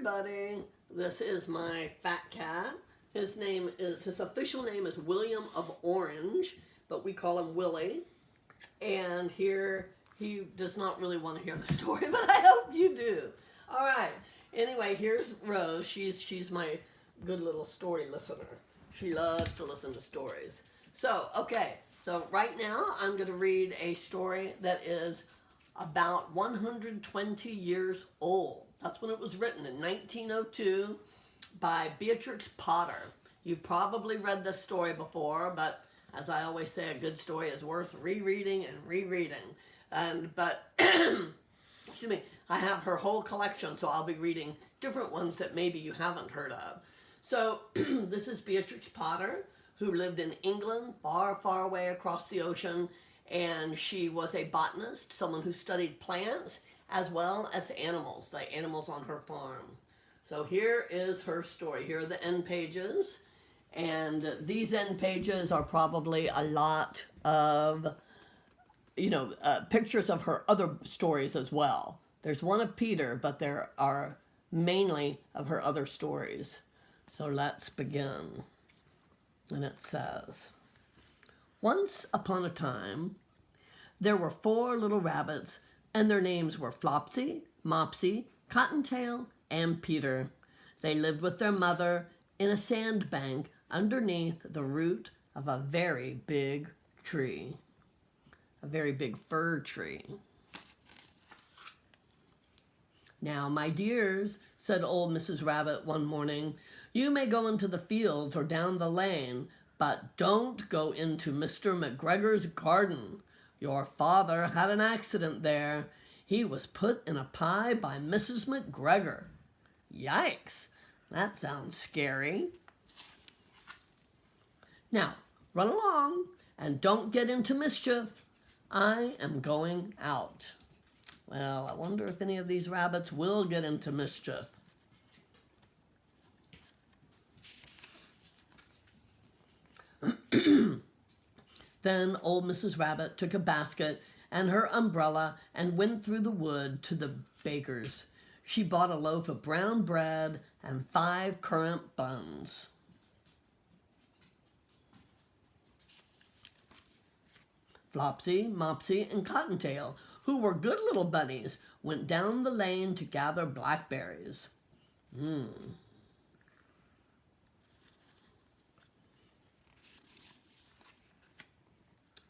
everybody. This is my fat cat. His official name is William of Orange, but we call him Willie. And here, he does not really want to hear the story, but I hope you do. All right. Anyway, here's Rose. She's my good little story listener. She loves to listen to stories. So, okay. So right now, I'm going to read a story that is about 120 years old. That's when it was written, in 1902, by Beatrix Potter. You've probably read this story before, but as I always say, a good story is worth rereading and rereading. But excuse me, I have her whole collection, so I'll be reading different ones that maybe you haven't heard of. So this is Beatrix Potter, who lived in England, far, far away across the ocean, and she was a botanist, someone who studied plants as well as animals, the animals on her farm. So here is her story. Here are the end pages, and these end pages are probably a lot of, pictures of her other stories as well. There's one of Peter, but there are mainly of her other stories. So let's begin. And it says, once upon a time, there were 4 little rabbits, and their names were Flopsy, Mopsy, Cottontail, and Peter. They lived with their mother in a sandbank underneath the root of a very big tree, a very big fir tree. Now, my dears, said old Mrs. Rabbit one morning, you may go into the fields or down the lane, but don't go into Mr. McGregor's garden. Your father had an accident there. He was put in a pie by Mrs. McGregor. Yikes, that sounds scary. Now, run along and don't get into mischief. I am going out. Well, I wonder if any of these rabbits will get into mischief. Then old Mrs. Rabbit took a basket and her umbrella and went through the wood to the baker's. She bought a loaf of brown bread and 5 currant buns. Flopsy, Mopsy, and Cottontail, who were good little bunnies, went down the lane to gather blackberries.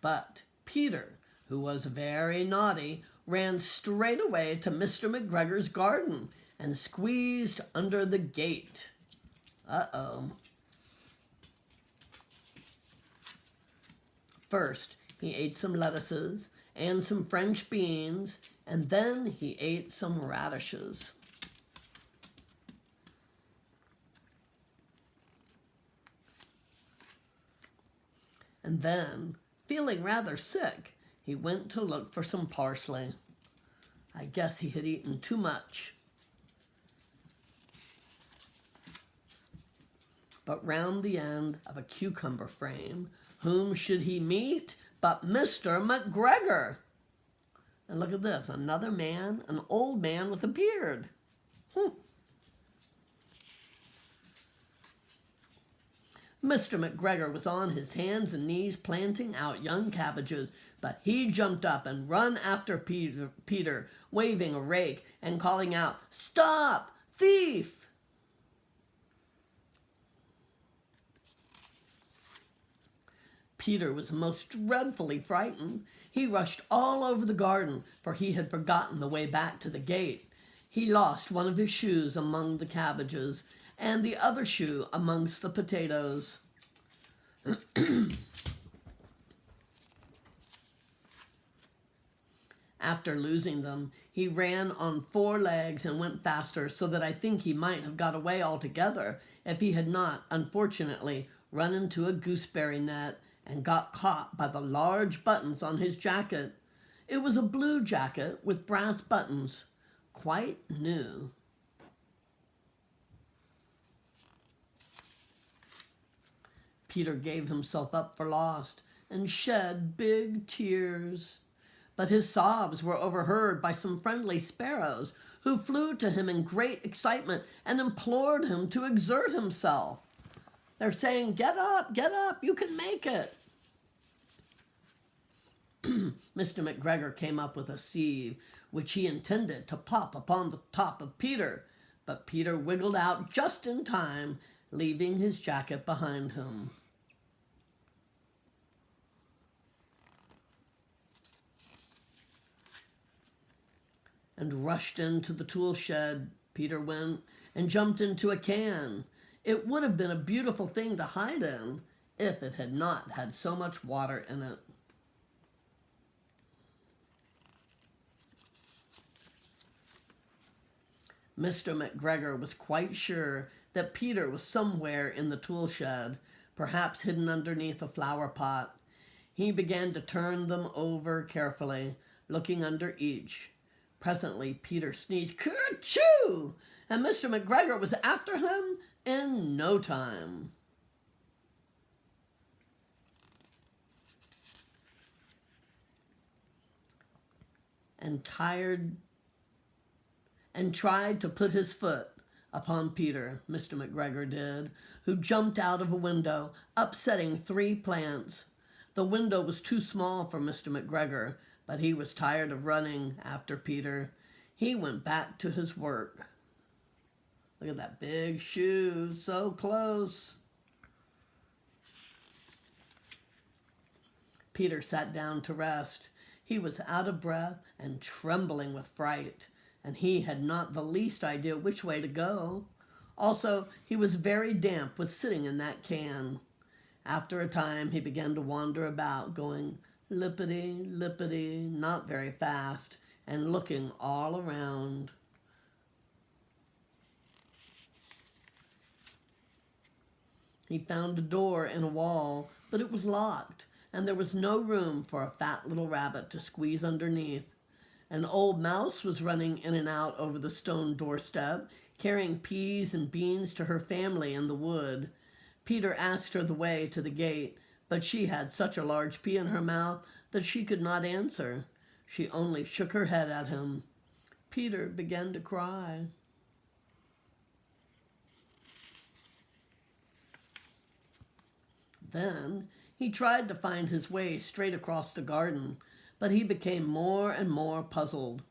But Peter, who was very naughty, ran straight away to Mr. McGregor's garden and squeezed under the gate. Uh-oh. First, he ate some lettuces and some French beans, and then he ate some radishes. And then, feeling rather sick, he went to look for some parsley. I guess he had eaten too much. But round the end of a cucumber frame, whom should he meet but Mr. McGregor? And look at this, another man, an old man with a beard. Mr. McGregor was on his hands and knees planting out young cabbages, but he jumped up and ran after Peter, waving a rake and calling out, "Stop, thief!" Peter was most dreadfully frightened. He rushed all over the garden, for he had forgotten the way back to the gate. He lost one of his shoes among the cabbages, and the other shoe amongst the potatoes. After losing them, he ran on 4 legs and went faster, so that I think he might have got away altogether if he had not, unfortunately, run into a gooseberry net and got caught by the large buttons on his jacket. It was a blue jacket with brass buttons, quite new. Peter gave himself up for lost and shed big tears. But his sobs were overheard by some friendly sparrows who flew to him in great excitement and implored him to exert himself. They're saying, get up, you can make it. Mr. McGregor came up with a sieve, which he intended to pop upon the top of Peter, but Peter wiggled out just in time, leaving his jacket behind him. And rushed into the tool shed. Peter went and jumped into a can. It would have been a beautiful thing to hide in if it had not had so much water in it. Mr. McGregor was quite sure that Peter was somewhere in the tool shed, perhaps hidden underneath a flower pot. He began to turn them over carefully, looking under each. Presently, Peter sneezed, "Kerchoo!" and Mr. McGregor was after him in no time. And tried to put his foot upon Peter, Mr. McGregor did, who jumped out of a window, upsetting 3 plants. The window was too small for Mr. McGregor, but he was tired of running after Peter. He went back to his work. Look at that big shoe, so close. Peter sat down to rest. He was out of breath and trembling with fright, and he had not the least idea which way to go. Also, he was very damp with sitting in that can. After a time, he began to wander about, going lippity, lippity, not very fast, and looking all around. He found a door in a wall, but it was locked, and there was no room for a fat little rabbit to squeeze underneath. An old mouse was running in and out over the stone doorstep, carrying peas and beans to her family in the wood. Peter asked her the way to the gate, but she had such a large pea in her mouth that she could not answer. She only shook her head at him. Peter began to cry. Then he tried to find his way straight across the garden, but he became more and more puzzled.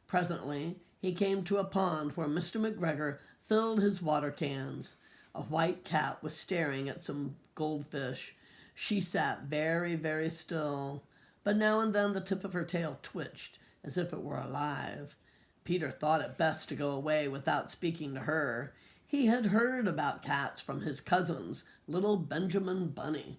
Presently, he came to a pond where Mr. McGregor filled his water cans. A white cat was staring at some goldfish. She sat very, very still, but now and then the tip of her tail twitched as if it were alive. Peter thought it best to go away without speaking to her. He had heard about cats from his cousins, little Benjamin Bunny.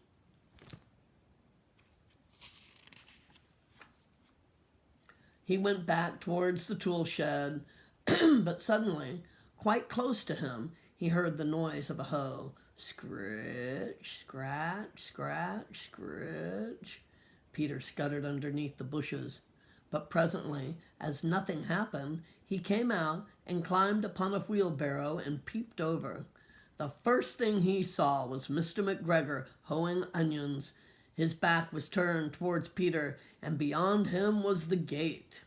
He went back towards the tool shed, but suddenly, quite close to him, he heard the noise of a hoe. Scritch, scratch, scratch, scritch. Peter scuttered underneath the bushes, but presently, as nothing happened, he came out and climbed upon a wheelbarrow and peeped over. The first thing he saw was Mr. McGregor hoeing onions. His back was turned towards Peter, and beyond him was the gate.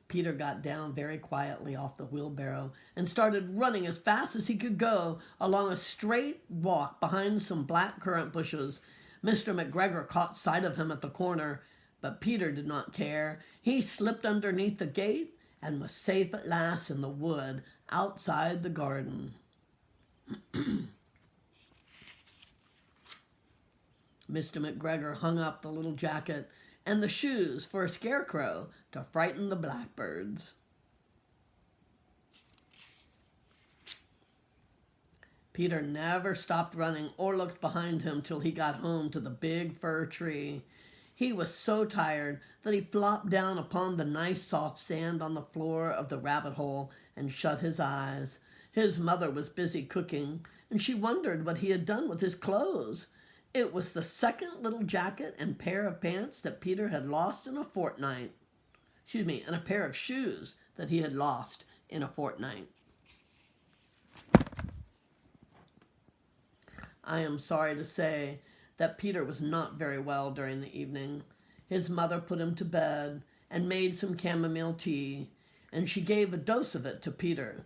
Peter got down very quietly off the wheelbarrow and started running as fast as he could go along a straight walk behind some black currant bushes. Mr. McGregor caught sight of him at the corner, but Peter did not care. He slipped underneath the gate and was safe at last in the wood outside the garden. Mr. McGregor hung up the little jacket and the shoes for a scarecrow to frighten the blackbirds. Peter never stopped running or looked behind him till he got home to the big fir tree. He was so tired that he flopped down upon the nice soft sand on the floor of the rabbit hole and shut his eyes. His mother was busy cooking, and she wondered what he had done with his clothes. It was the second little jacket and pair of pants that Peter had lost in a fortnight. And a pair of shoes that he had lost in a fortnight. I am sorry to say that Peter was not very well during the evening. his mother put him to bed and made some chamomile tea, and she gave a dose of it to Peter.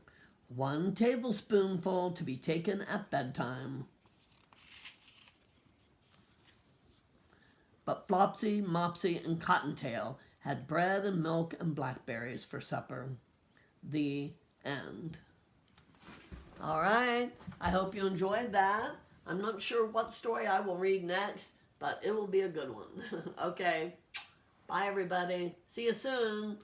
1 tablespoonful to be taken at bedtime. But Flopsy, Mopsy, and Cottontail had bread and milk and blackberries for supper. The end. All right, I hope you enjoyed that. I'm not sure what story I will read next, but it will be a good one. Okay, bye everybody. See you soon.